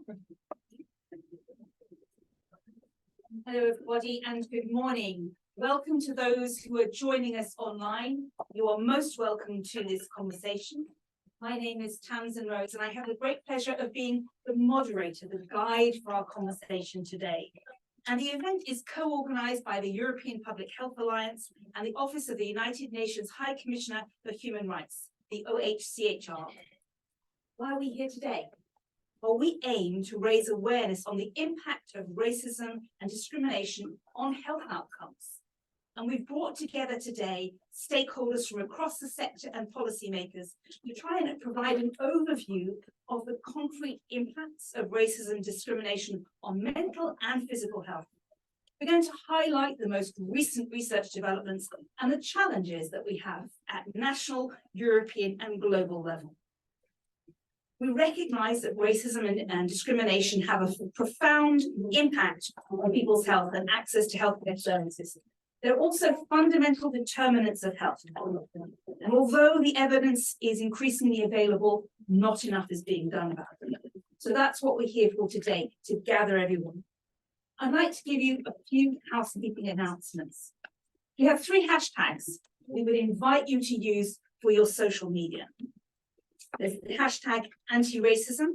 Hello, everybody, and good morning. Welcome to those who are joining us online. You are most welcome to this conversation. My name is Tamsin Rose, and I have the great pleasure of being the moderator, the guide for our conversation today. And the event is co-organized by the European Public Health Alliance and the Office of the United Nations High Commissioner for Human Rights, the OHCHR. Why are we here today? Well, we aim to raise awareness on the impact of racism and discrimination on health outcomes. And we've brought together today stakeholders from across the sector and policymakers to try and provide an overview of the concrete impacts of racism and discrimination on mental and physical health. We're going to highlight the most recent research developments and the challenges that we have at national, European, and global level. We recognize that racism and discrimination have a profound impact on people's health and access to healthcare services. They're also fundamental determinants of health. And although the evidence is increasingly available, not enough is being done about them. So that's what we're here for today, to gather everyone. I'd like to give you a few housekeeping announcements. We have 3 hashtags we would invite you to use for your social media. There's the hashtag anti-racism,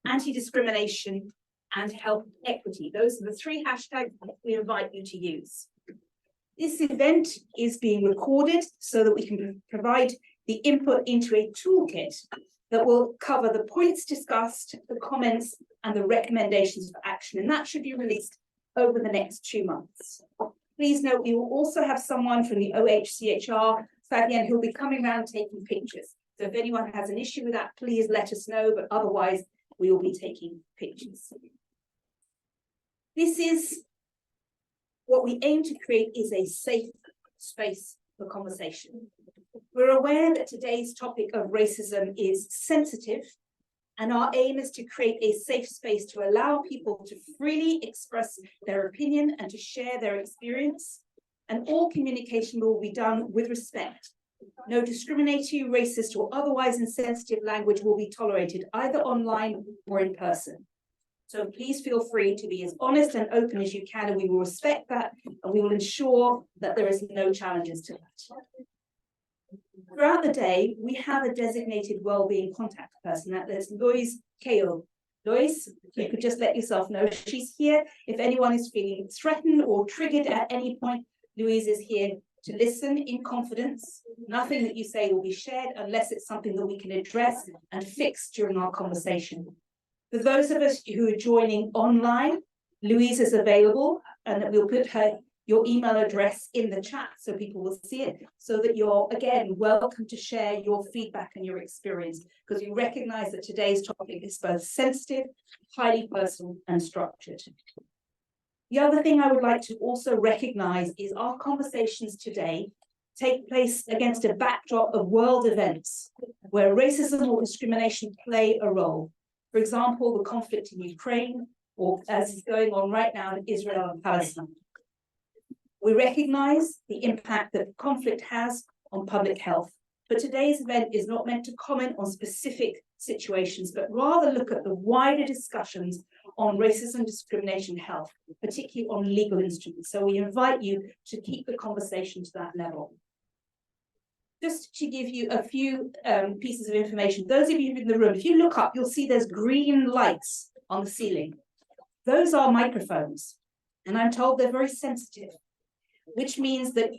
anti-discrimination, and health equity. Those are the 3 hashtags we invite you to use. This event is being recorded so that we can provide the input into a toolkit that will cover the points discussed, the comments, and the recommendations for action. And that should be released over the next 2 months. Please note, we will also have someone from the OHCHR, Fabienne, who will be coming around taking pictures. So if anyone has an issue with that, please let us know, but otherwise we will be taking pictures. This is what we aim to create, is a safe space for conversation. We're aware that today's topic of racism is sensitive, and our aim is to create a safe space to allow people to freely express their opinion and to share their experience. And all communication will be done with respect. No discriminatory, racist, or otherwise insensitive language will be tolerated, either online or in person. So please feel free to be as honest and open as you can, and we will respect that, and we will ensure that there is no challenges to that. Throughout the day, we have a designated wellbeing contact person. That's Louise Kale. Louise, you could just let yourself know she's here. If anyone is feeling threatened or triggered at any point, Louise is here to listen in confidence. Nothing that you say will be shared unless it's something that we can address and fix during our conversation. For those of us who are joining online, Louise is available, and we'll put your email address in the chat so people will see it, so that you're, again, welcome to share your feedback and your experience, because we recognize that today's topic is both sensitive, highly personal, and structured. The other thing I would like to also recognize is our conversations today take place against a backdrop of world events where racism or discrimination play a role. For example, the conflict in Ukraine, or as is going on right now in Israel and Palestine. We recognize the impact that conflict has on public health, but today's event is not meant to comment on specific situations, but rather look at the wider discussions on racism, discrimination, health, particularly on legal instruments. So we invite you to keep the conversation to that level. Just to give you a few pieces of information, those of you in the room, if you look up, you'll see there's green lights on the ceiling. Those are microphones, and I'm told they're very sensitive, which means that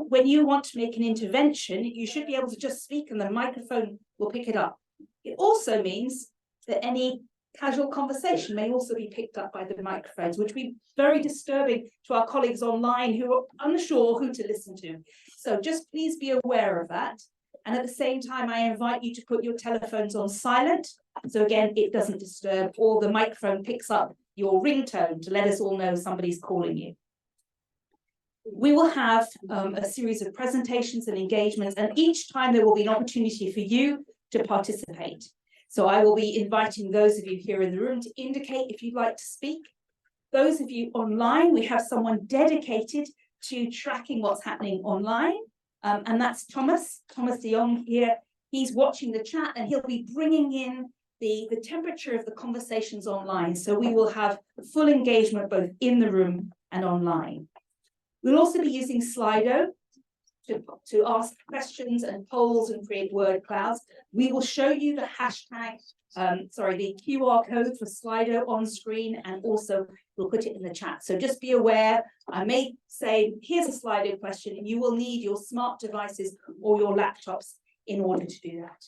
when you want to make an intervention, you should be able to just speak and the microphone will pick it up. It also means that any casual conversation may also be picked up by the microphones, which would be very disturbing to our colleagues online who are unsure who to listen to. So just please be aware of that. And at the same time, I invite you to put your telephones on silent. So again, it doesn't disturb, or the microphone picks up your ringtone to let us all know somebody's calling you. We will have a series of presentations and engagements, and each time there will be an opportunity for you to participate. So I will be inviting those of you here in the room to indicate if you'd like to speak. Those of you online, we have someone dedicated to tracking what's happening online, and that's Thomas de Jong here. He's watching the chat, and he'll be bringing in the temperature of the conversations online. So we will have full engagement both in the room and online. We'll also be using Slido to ask questions and polls and create word clouds. We will show you the hashtag, the QR code for Slido on screen, and also we'll put it in the chat. So just be aware, I may say, here's a Slido question, and you will need your smart devices or your laptops in order to do that.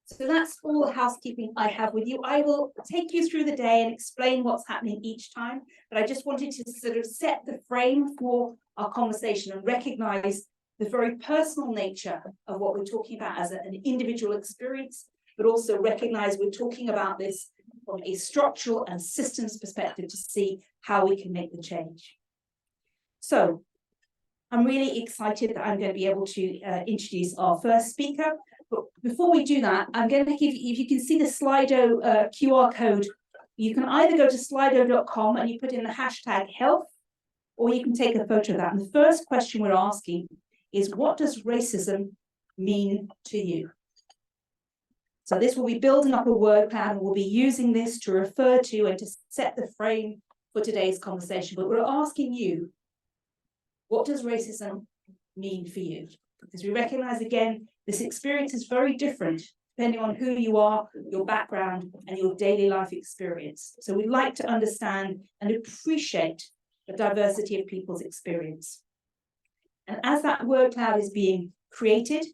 So that's all the housekeeping I have with you. I will take you through the day and explain what's happening each time, but I just wanted to sort of set the frame for our conversation and recognize the very personal nature of what we're talking about as an individual experience, but also recognize we're talking about this from a structural and systems perspective to see how we can make the change. So I'm really excited that I'm going to be able to introduce our first speaker. But before we do that, I'm going to give you, if you can see the Slido QR code, you can either go to slido.com and you put in the hashtag health, or you can take a photo of that. And the first question we're asking is, what does racism mean to you? So this will be building up a word cloud, and we'll be using this to refer to and to set the frame for today's conversation. But we're asking you, what does racism mean for you? Because we recognize, again, this experience is very different depending on who you are, your background, and your daily life experience. So we'd like to understand and appreciate the diversity of people's experience. And as that word cloud is being created,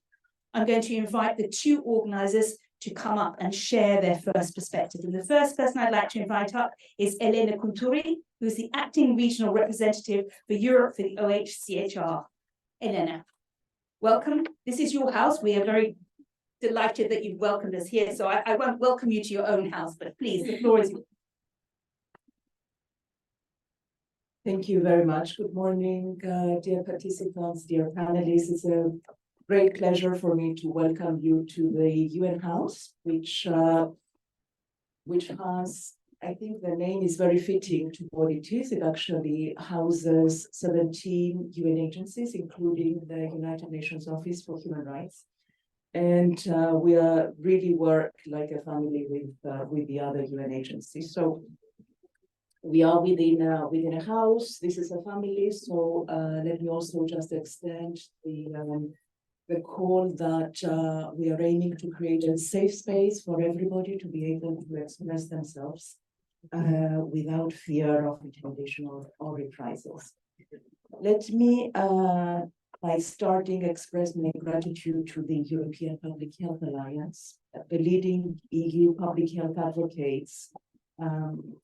I'm going to invite the two organizers to come up and share their first perspective. And the first person I'd like to invite up is Elena Kountouri, who is the acting regional representative for Europe for the OHCHR. Elena, welcome. This is your house. We are very delighted that you've welcomed us here. So I won't welcome you to your own house, but please, the floor is yours. Thank you very much. Good morning, dear participants, dear panelists. It's a great pleasure for me to welcome you to the UN House, which has, I think the name is very fitting to what it is. It actually houses 17 UN agencies, including the United Nations Office for Human Rights. And we really work like a family with the other UN agencies. So we are within a house. This is a family. So let me also just extend the call that we are aiming to create a safe space for everybody to be able to express themselves without fear of intimidation or reprisals. Let me, by starting, express my gratitude to the European Public Health Alliance, the leading EU public health advocates,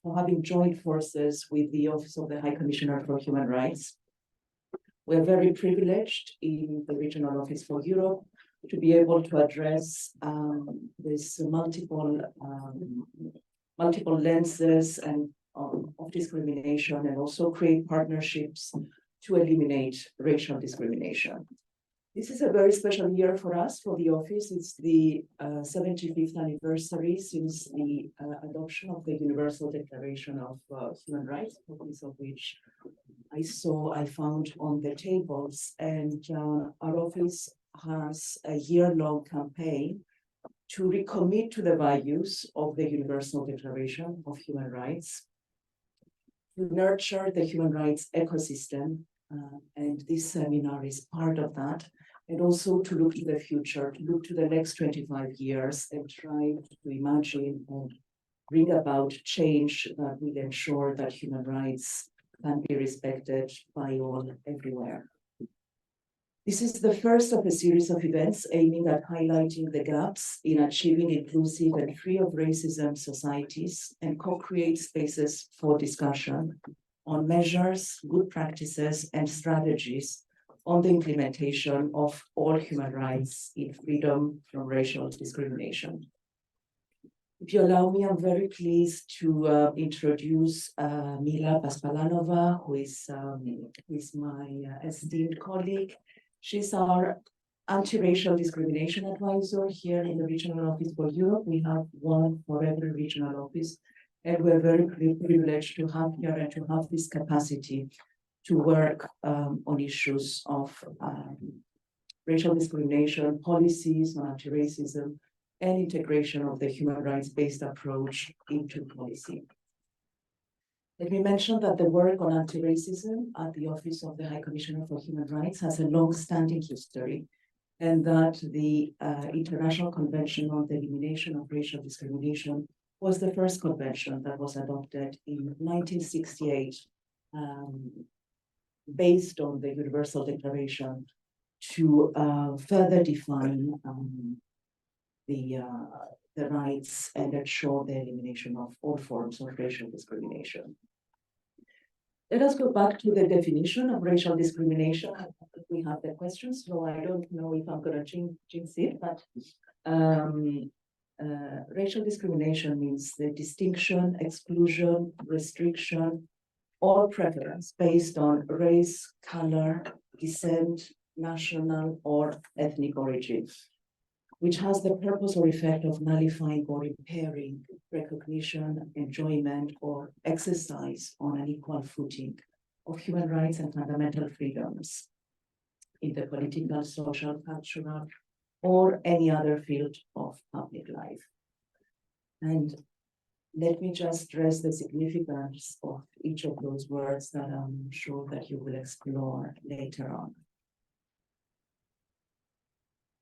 for having joined forces with the Office of the High Commissioner for Human Rights. We're very privileged in the Regional Office for Europe to be able to address this multiple lenses and of discrimination, and also create partnerships to eliminate racial discrimination. This is a very special year for us, for the office. It's the 75th anniversary since the adoption of the Universal Declaration of Human Rights, copies of which I found on the tables. And our office has a year-long campaign to recommit to the values of the Universal Declaration of Human Rights, to nurture the human rights ecosystem, and this seminar is part of that, and also to look to the future, to look to the next 25 years and try to imagine and bring about change that will ensure that human rights can be respected by all everywhere. This is the first of a series of events aiming at highlighting the gaps in achieving inclusive and free of racism societies, and co-create spaces for discussion on measures, good practices, and strategies on the implementation of all human rights in freedom from racial discrimination. If you allow me, I'm very pleased to introduce Mila Paspalanova, who is my esteemed colleague. She's our anti-racial discrimination advisor here in the Regional Office for Europe. We have one for every regional office, and we're very privileged to have here and to have this capacity to work on issues of racial discrimination, policies on anti-racism, and integration of the human rights-based approach into policy. Let me mention that the work on anti-racism at the Office of the High Commissioner for Human Rights has a long-standing history, and that the International Convention on the Elimination of Racial Discrimination was the first convention that was adopted in 1968, based on the Universal Declaration to further define the rights and ensure the elimination of all forms of racial discrimination. Let us go back to the definition of racial discrimination. We have the questions, so I don't know if I'm going to jinx it, but racial discrimination means the distinction, exclusion, restriction, or preference based on race, color, descent, national, or ethnic origin, which has the purpose or effect of nullifying or impairing recognition, enjoyment, or exercise on an equal footing of human rights and fundamental freedoms in the political, social, cultural, or any other field of public life. And let me just stress the significance of each of those words that I'm sure that you will explore later on.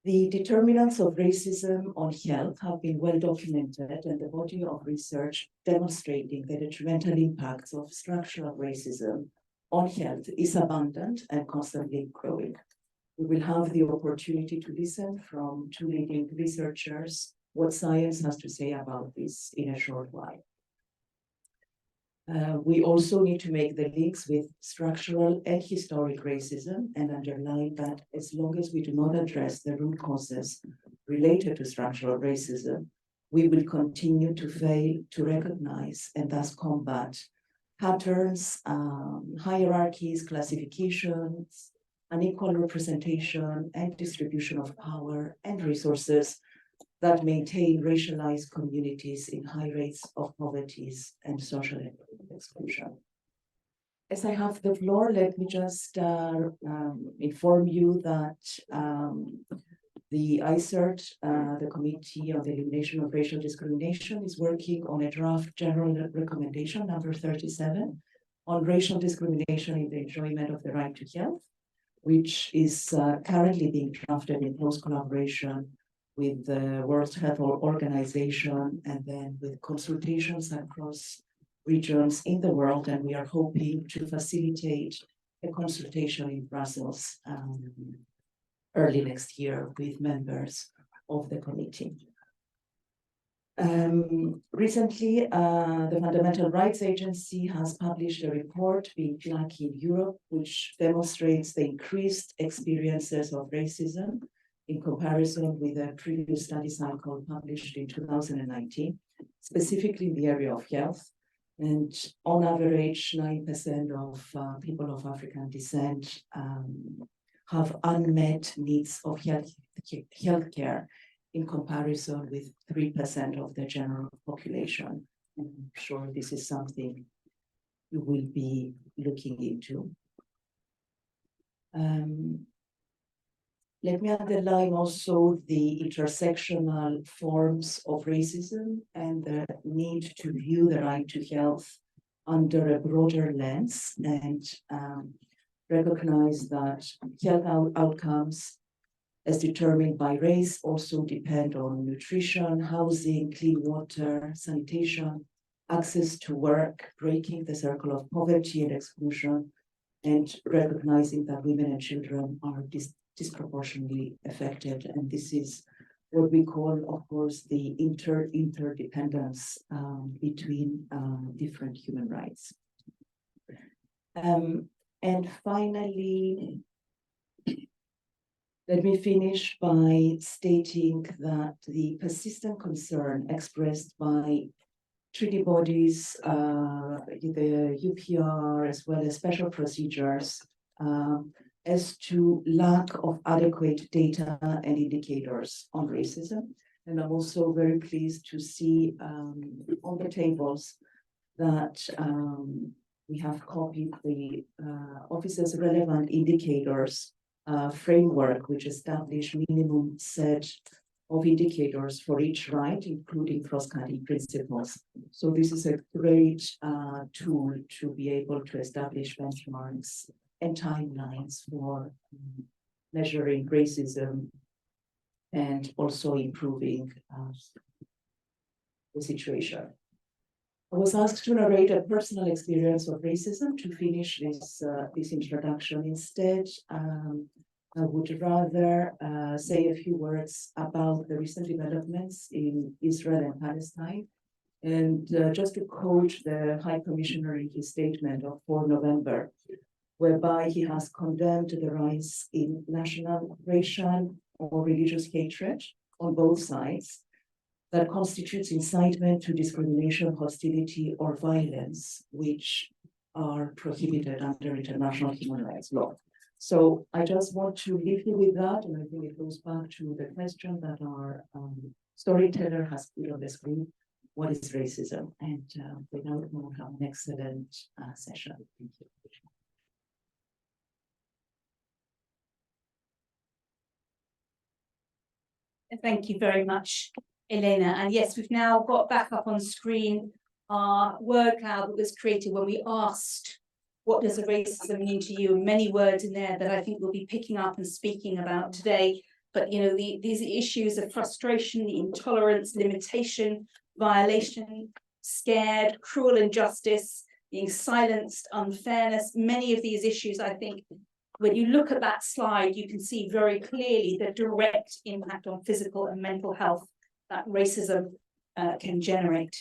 The determinants of racism on health have been well documented, and the body of research demonstrating the detrimental impacts of structural racism on health is abundant and constantly growing. We will have the opportunity to listen from two leading researchers what science has to say about this in a short while. We also need to make the links with structural and historic racism and underline that as long as we do not address the root causes related to structural racism, we will continue to fail to recognize and thus combat patterns, hierarchies, classifications, unequal representation and distribution of power and resources that maintain racialized communities in high rates of poverty and social exclusion. As I have the floor, let me just inform you that the ICERT, the Committee on the Elimination of Racial Discrimination, is working on a draft general recommendation number 37 on racial discrimination in the enjoyment of the right to health, which is currently being drafted in close collaboration with the World Health Organization and then with consultations across regions in the world. And we are hoping to facilitate a consultation in Brussels early next year with members of the committee. Recently, the Fundamental Rights Agency has published a report, Being Black in Europe, which demonstrates the increased experiences of racism in comparison with a previous study cycle published in 2019, specifically in the area of health. And on average, 9% of people of African descent have unmet needs of healthcare in comparison with 3% of the general population. And I'm sure this is something you will be looking into. Let me underline also the intersectional forms of racism and the need to view the right to health under a broader lens and recognize that health outcomes as determined by race also depend on nutrition, housing, clean water, sanitation, access to work, breaking the circle of poverty and exclusion, and recognizing that women and children are disproportionately affected. And this is what we call, of course, the interdependence between different human rights. And finally, let me finish by stating that the persistent concern expressed by treaty bodies, the UPR, as well as special procedures, as to lack of adequate data and indicators on racism. And I'm also very pleased to see on the tables that we have copied the Office's relevant indicators framework, which established minimum set of indicators for each right, including cross-cutting principles. So this is a great tool to be able to establish benchmarks and timelines for measuring racism and also improving the situation. I was asked to narrate a personal experience of racism to finish this introduction. Instead, I would rather say a few words about the recent developments in Israel and Palestine. And just to quote the High Commissioner in his statement of 4 November, whereby he has condemned the rise in national, racial, or religious hatred on both sides that constitutes incitement to discrimination, hostility, or violence, which are prohibited under international human rights law. So I just want to leave you with that, and I think it goes back to the question that our storyteller has put on the screen: what is racism? And we now will have an excellent session. Thank you. Thank you very much, Elena. And yes, we've now got back up on screen our word cloud that was created when we asked, what does racism mean to you? Many words in there that I think we'll be picking up and speaking about today. But, you know, these issues of frustration, the intolerance, limitation, violation, scared, cruel injustice, being silenced, unfairness, many of these issues, I think, when you look at that slide, you can see very clearly the direct impact on physical and mental health that racism can generate.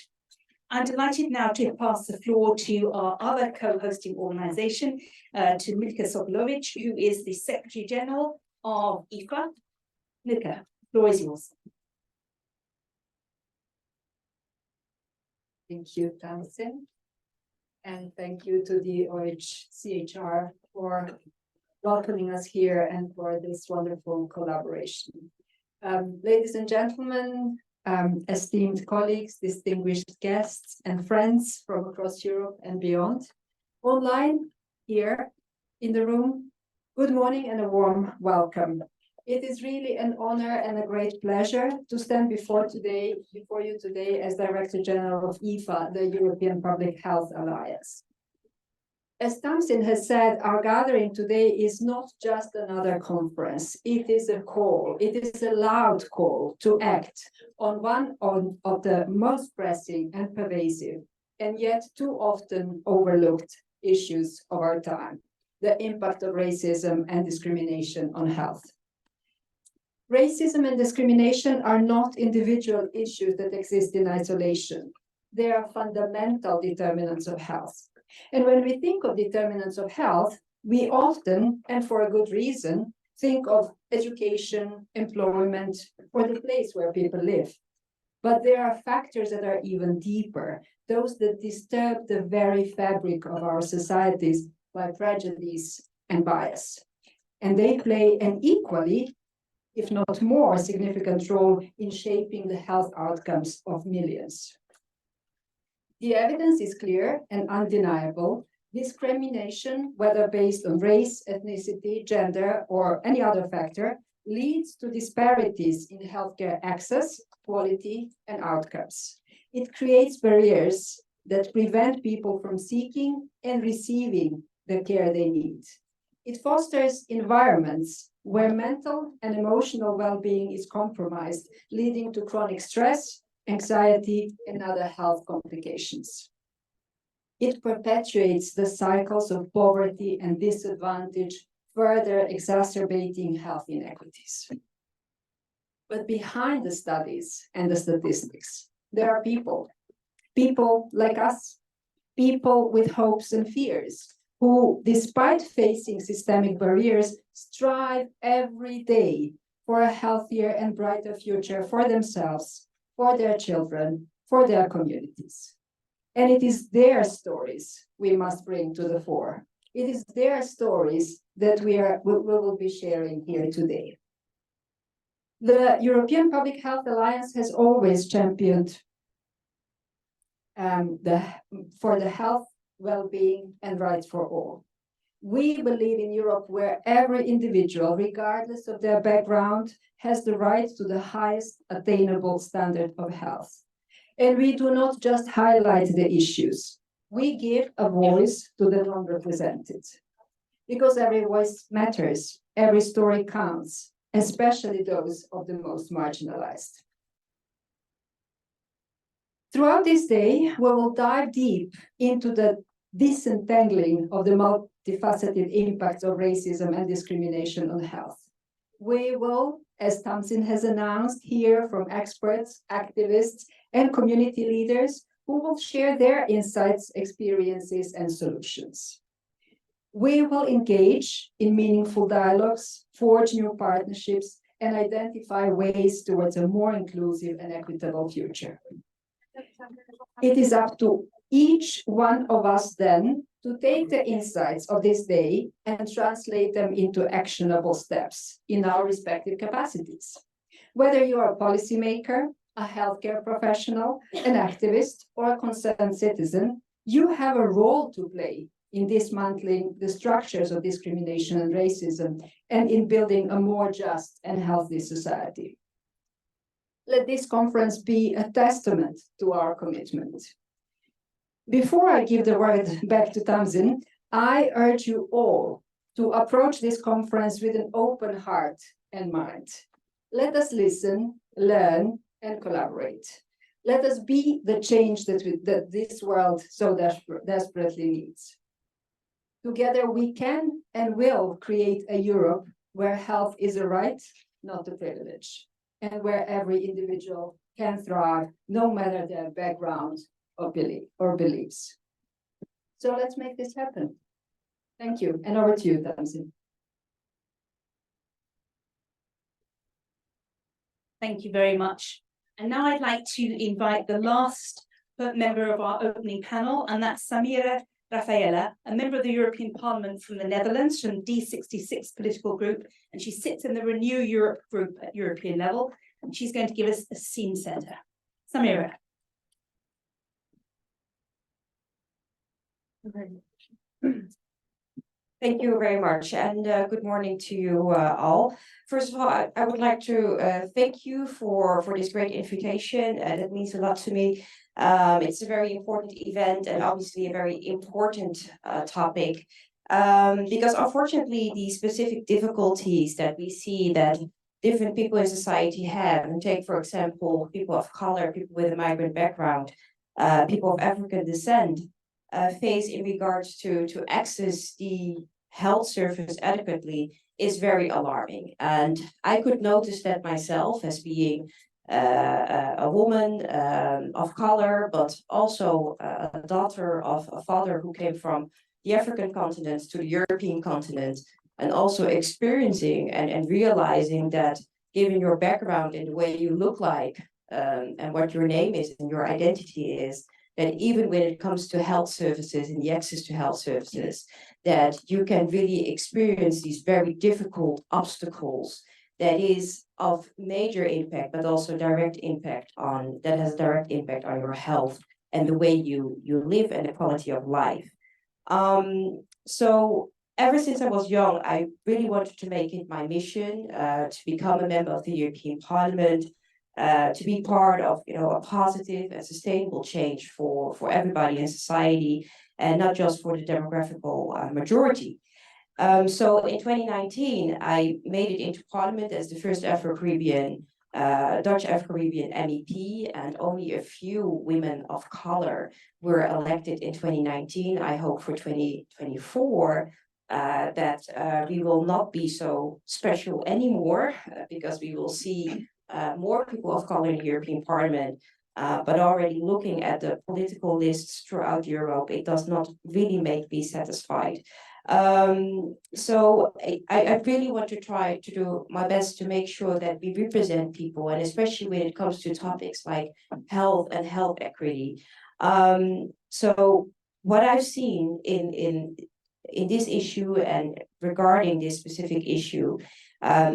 I'm delighted now to pass the floor to our other co-hosting organization, to Milka Sokolović, who is the Secretary General of EPHA. Milka, the floor is yours. Thank you, Tamsin. And thank you to the OHCHR for welcoming us here and for this wonderful collaboration. Ladies and gentlemen, esteemed colleagues, distinguished guests and friends from across Europe and beyond, online, here in the room, good morning and a warm welcome. It is really an honor and a great pleasure to stand before you today as Director General of EPHA, the European Public Health Alliance. As Tamsin has said, our gathering today is not just another conference. It is a call. It is a loud call to act on one of the most pressing and pervasive, and yet too often overlooked issues of our time: the impact of racism and discrimination on health. Racism and discrimination are not individual issues that exist in isolation. They are fundamental determinants of health. And when we think of determinants of health, we often, and for a good reason, think of education, employment, or the place where people live. But there are factors that are even deeper, those that disturb the very fabric of our societies by prejudice and bias. And they play an equally, if not more, significant role in shaping the health outcomes of millions. The evidence is clear and undeniable. Discrimination, whether based on race, ethnicity, gender, or any other factor, leads to disparities in healthcare access, quality, and outcomes. It creates barriers that prevent people from seeking and receiving the care they need. It fosters environments where mental and emotional well-being is compromised, leading to chronic stress, anxiety, and other health complications. It perpetuates the cycles of poverty and disadvantage, further exacerbating health inequities. But behind the studies and the statistics, there are people like us, people with hopes and fears, who, despite facing systemic barriers, strive every day for a healthier and brighter future for themselves, for their children, for their communities. And it is their stories we must bring to the fore. It is their stories that we will be sharing here today. The European Public Health Alliance has always championed for the health, well-being, and rights for all. We believe in Europe where every individual, regardless of their background, has the right to the highest attainable standard of health. And we do not just highlight the issues, we give a voice to the non-represented. Because every voice matters, every story counts, especially those of the most marginalized. Throughout this day, we will dive deep into the disentangling of the multifaceted impacts of racism and discrimination on health. We will, as Tamsin has announced, hear from experts, activists, and community leaders who will share their insights, experiences, and solutions. We will engage in meaningful dialogues, forge new partnerships, and identify ways towards a more inclusive and equitable future. It is up to each one of us then to take the insights of this day and translate them into actionable steps in our respective capacities. Whether you are a policymaker, a healthcare professional, an activist, or a concerned citizen, you have a role to play in dismantling the structures of discrimination and racism and in building a more just and healthy society. Let this conference be a testament to our commitment. Before I give the word back to Tamsin, I urge you all to approach this conference with an open heart and mind. Let us listen, learn, and collaborate. Let us be the change that this world so desperately needs. Together we can and will create a Europe where health is a right, not a privilege, and where every individual can thrive no matter their background or beliefs. So let's make this happen. Thank you, and over to you, Tamsin. Thank you very much. And now I'd like to invite the last member of our opening panel, and that's Samira Rafaela, a member of the European Parliament from the Netherlands, from D66 political group, and she sits in the Renew Europe group at European level, and she's going to give us a scene setter. Samira. Thank you very much, and good morning to you all. First of all, I would like to thank you for this great invitation. That means a lot to me. It's a very important event and obviously a very important topic, because unfortunately the specific difficulties that we see that different people in society have, and take for example people of color, people with a migrant background, people of African descent, face in regards to access the health service adequately is very alarming. And I could notice that myself as being a woman of color, but also a daughter of a father who came from the African continent to the European continent, and also experiencing and realizing that given your background and the way you look like, and what your name is and your identity is, that even when it comes to health services and the access to health services, that you can really experience these very difficult obstacles that is of major impact, but also direct impact on, that has direct impact on your health and the way you live and the quality of life. So ever since I was young, I really wanted to make it my mission to become a member of the European Parliament, to be part of a positive and sustainable change for everybody in society, and not just for the demographical majority. So in 2019, I made it into Parliament as the first Afro-Caribbean, Dutch Afro-Caribbean MEP, and only a few women of color were elected in 2019. I hope for 2024 that we will not be so special anymore, because we will see more people of color in the European Parliament, but already looking at the political lists throughout Europe, it does not really make me satisfied. So I really want to try to do my best to make sure that we represent people, and especially when it comes to topics like health and health equity. So what I've seen in this issue and regarding this specific issue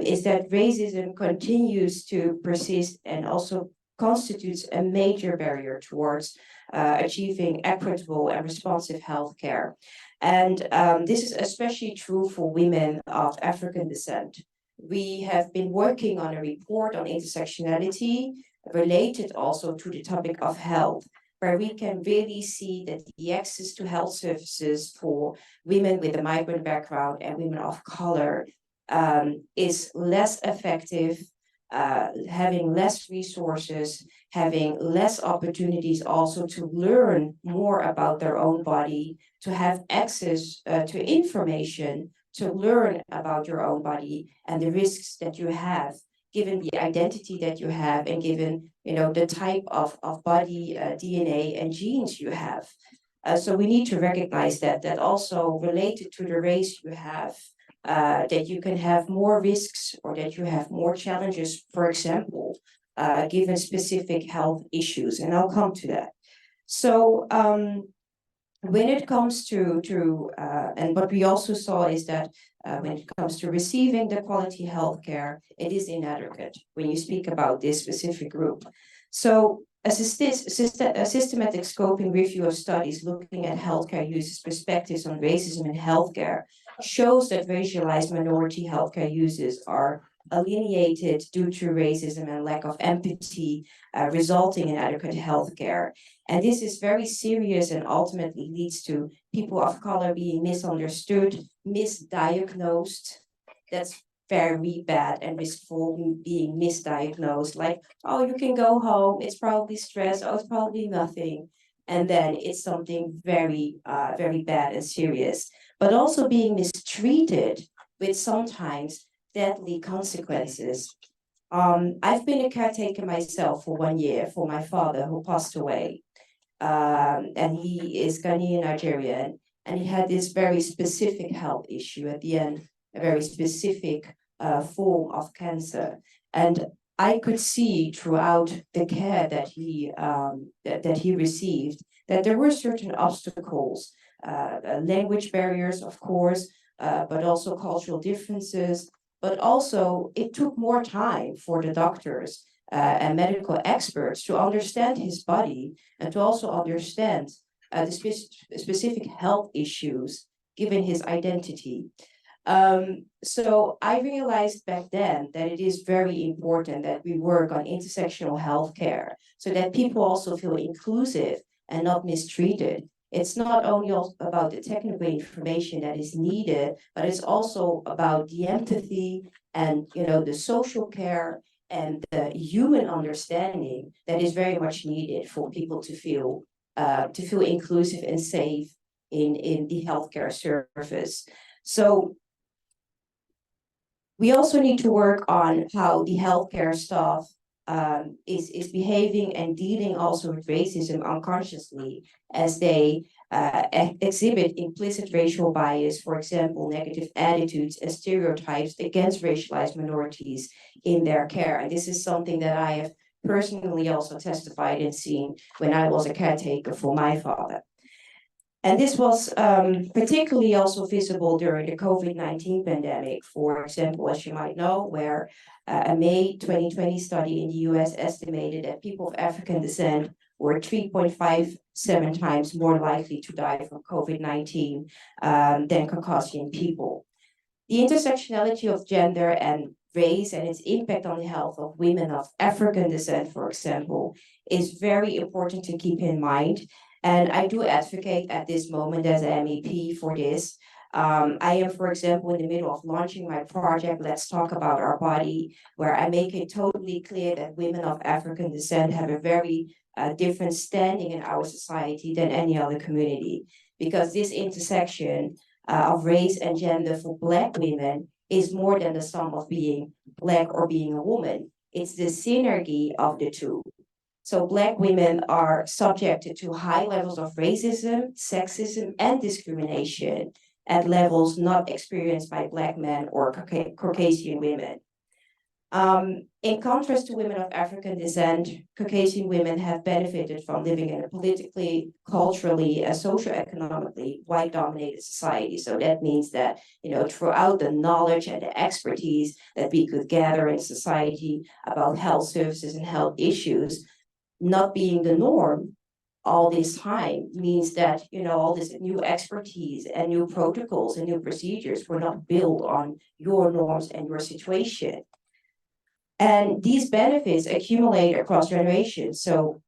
is that racism continues to persist and also constitutes a major barrier towards achieving equitable and responsive healthcare. And this is especially true for women of African descent. We have been working on a report on intersectionality related also to the topic of health, where we can really see that the access to health services for women with a migrant background and women of color is less effective, having less resources, having less opportunities also to learn more about their own body, to have access to information, to learn about your own body and the risks that you have, given the identity that you have and given, you know, the type of body DNA and genes you have. So we need to recognize that also related to the race you have, that you can have more risks or that you have more challenges, for example, given specific health issues, and I'll come to that. So when it comes to and what we also saw is that when it comes to receiving the quality healthcare, it is inadequate when you speak about this specific group. So a systematic scoping review of studies looking at healthcare users' perspectives on racism in healthcare shows that racialized minority healthcare users are alienated due to racism and lack of empathy, resulting in adequate healthcare. And this is very serious and ultimately leads to people of color being misunderstood, misdiagnosed. That's very bad and riskful, being misdiagnosed. Like, oh, you can go home, it's probably stress, oh, it's probably nothing. And then it's something very, very bad and serious. But also being mistreated with sometimes deadly consequences. I've been a caretaker myself for 1 year for my father who passed away. And he is Ghanaian Nigerian, and he had this very specific health issue at the end, a very specific form of cancer. And I could see throughout the care that he received that there were certain obstacles, language barriers, of course, but also cultural differences. But also, it took more time for the doctors and medical experts to understand his body and to also understand the specific health issues given his identity. So I realized back then that it is very important that we work on intersectional healthcare so that people also feel inclusive and not mistreated. It's not only about the technical information that is needed, but it's also about the empathy and, you know, the social care and the human understanding that is very much needed for people to feel inclusive and safe in the healthcare service. So we also need to work on how the healthcare staff is behaving and dealing also with racism unconsciously as they exhibit implicit racial bias, for example, negative attitudes and stereotypes against racialized minorities in their care. And this is something that I have personally also testified and seen when I was a caretaker for my father. And this was particularly also visible during the COVID-19 pandemic, for example, as you might know, where a May 2020 study in the US estimated that people of African descent were 3.57 times more likely to die from COVID-19 than Caucasian people. The intersectionality of gender and race and its impact on the health of women of African descent, for example, is very important to keep in mind. And I do advocate at this moment as an MEP for this. I am, for example, in the middle of launching my project, Let's Talk About Our Body, where I make it totally clear that women of African descent have a very different standing in our society than any other community, because this intersection of race and gender for Black women is more than the sum of being Black or being a woman. It's the synergy of the two. So Black women are subjected to high levels of racism, sexism, and discrimination at levels not experienced by Black men or Caucasian women. In contrast to women of African descent, Caucasian women have benefited from living in a politically, culturally, and socioeconomically white-dominated society. So that means that, throughout the knowledge and the expertise that we could gather in society about health services and health issues, not being the norm all this time means that, all this new expertise and new protocols and new procedures were not built on your norms and your situation. And these benefits accumulate across generations. So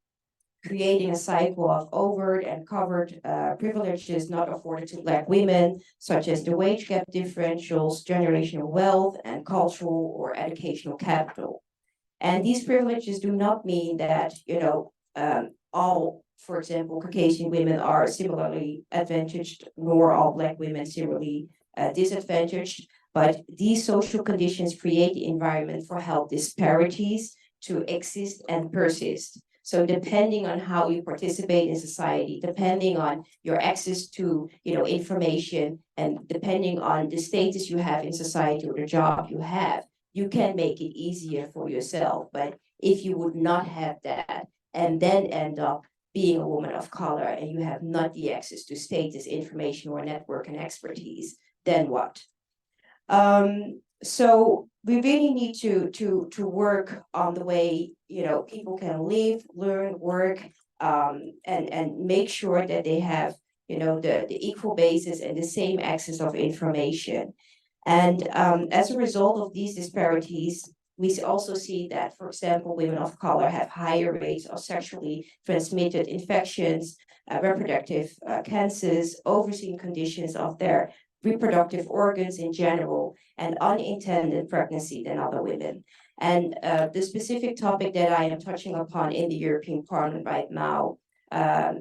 creating a cycle of overt and covert privileges not afforded to Black women, such as the wage gap differentials, generational wealth, and cultural or educational capital. And these privileges do not mean that, all, for example, Caucasian women are similarly advantaged, nor all Black women similarly disadvantaged. But these social conditions create the environment for health disparities to exist and persist. So depending on how you participate in society, depending on your access to, information, and depending on the status you have in society or the job you have, you can make it easier for yourself. But if you would not have that and then end up being a woman of color and you have not the access to status, information, or network and expertise, then what? So we really need to work on the way, people can live, learn, work, and make sure that they have, the equal basis and the same access of information. And as a result of these disparities, we also see that, for example, women of color have higher rates of sexually transmitted infections, reproductive cancers, overseen conditions of their reproductive organs in general, and unintended pregnancy than other women. And the specific topic that I am touching upon in the European Parliament right now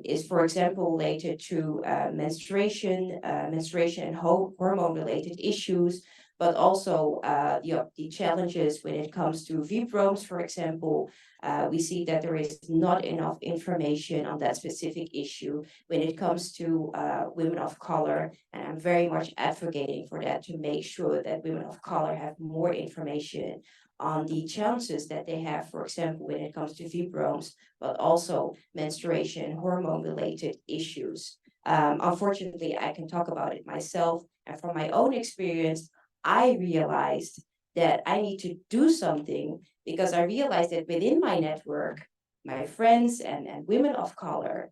is, for example, related to menstruation and hormone-related issues, but also the challenges when it comes to fibromes, for example. We see that there is not enough information on that specific issue when it comes to women of color, and I'm very much advocating for that, to make sure that women of color have more information on the challenges that they have, for example, when it comes to fibromes, but also menstruation, hormone-related issues. Unfortunately, I can talk about it myself, and from my own experience, I realized that I need to do something, because I realized that within my network, my friends and women of color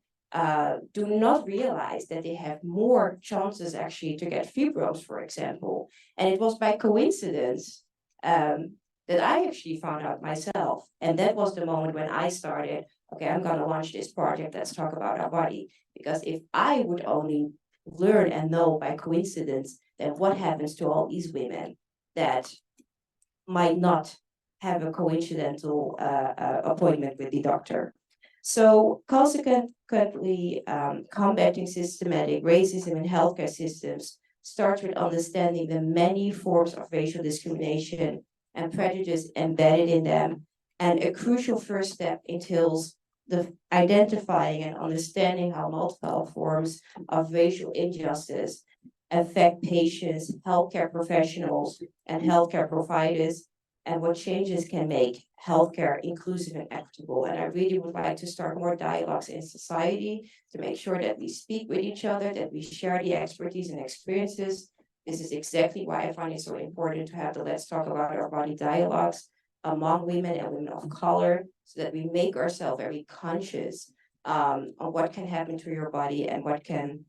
do not realize that they have more chances actually to get fibromes, for example. And it was by coincidence that I actually found out myself. And that was the moment when I started, okay, I'm gonna launch this project, let's talk about our body. Because if I would only learn and know by coincidence, then what happens to all these women that might not have a coincidental appointment with the doctor? So consequently, combating systematic racism in healthcare systems starts with understanding the many forms of racial discrimination and prejudice embedded in them. And a crucial first step entails the identifying and understanding how multiple forms of racial injustice affect patients, healthcare professionals, and healthcare providers, and what changes can make healthcare inclusive and equitable. And I really would like to start more dialogues in society to make sure that we speak with each other, that we share the expertise and experiences. This is exactly why I find it so important to have the Let's Talk About Our Body dialogues among women and women of color, so that we make ourselves very conscious on what can happen to your body and what can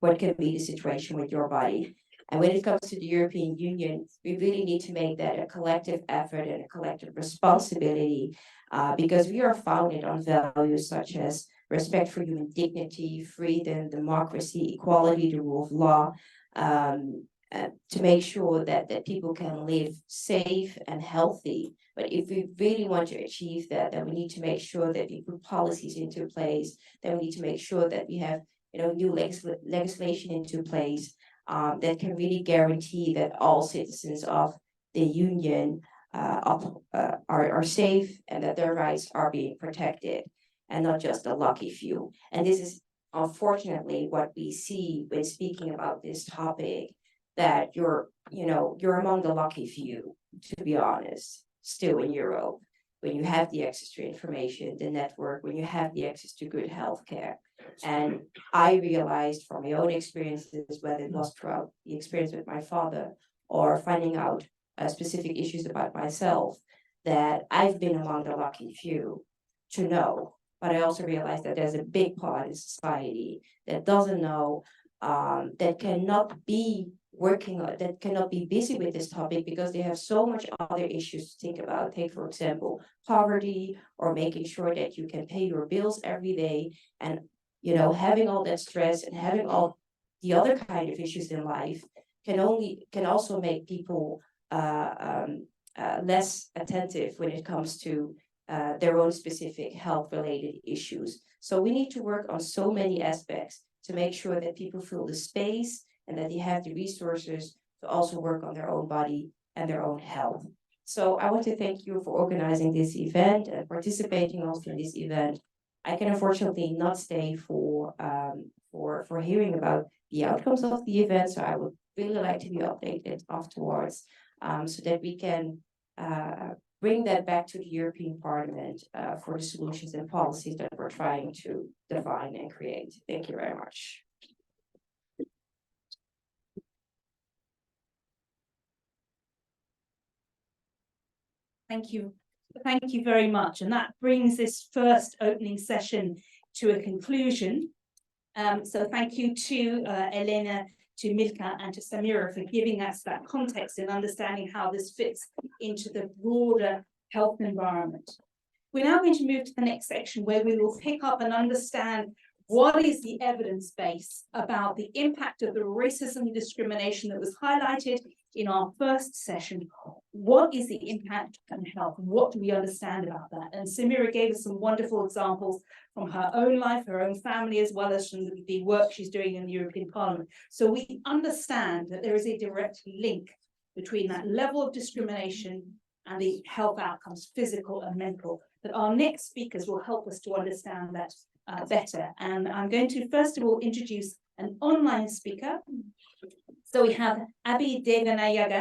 be the situation with your body. And when it comes to the European Union, we really need to make that a collective effort and a collective responsibility, because we are founded on values such as respect for human dignity, freedom, democracy, equality, the rule of law, to make sure that people can live safe and healthy. But if we really want to achieve that, then we need to make sure that we put policies into place, then we need to make sure that we have new legislation into place that can really guarantee that all citizens of the union are safe, and that their rights are being protected, and not just a lucky few. And this is unfortunately what we see when speaking about this topic, that you're among the lucky few, to be honest. still in Europe, when you have the access to information, the network, when you have the access to good healthcare. And I realized from my own experiences, whether it was throughout the experience with my father or finding out specific issues about myself, that I've been among the lucky few to know. But I also realized that there's a big part in society that doesn't know, that cannot be working on, that cannot be busy with this topic because they have so much other issues to think about. Take, for example, poverty, or making sure that you can pay your bills every day, and having all that stress and having all the other kind of issues in life can also make people less attentive when it comes to their own specific health related issues. So we need to work on so many aspects to make sure that people feel the space and that they have the resources to also work on their own body and their own health. So I want to thank you for organizing this event and participating also in this event. I can unfortunately not stay for hearing about the outcomes of the event, so I would really like to be updated afterwards, so that we can bring that back to the European Parliament for the solutions and policies that we're trying to define and create. Thank you very much. Thank you. Thank you very much. And that brings this first opening session to a conclusion. So thank you to Elena, to Milka, and to Samira for giving us that context and understanding how this fits into the broader health environment. We're now going to move to the next section where we will pick up and understand what is the evidence base about the impact of the racism and discrimination that was highlighted in our first session. What is the impact on health? What do we understand about that? And Samira gave us some wonderful examples from her own life, her own family, as well as from the work she's doing in the European Parliament. So we understand that there is a direct link between that level of discrimination and the health outcomes, physical and mental, that our next speakers will help us to understand that better. And I'm going to first of all introduce an online speaker. So we have Abhi Devanayaga,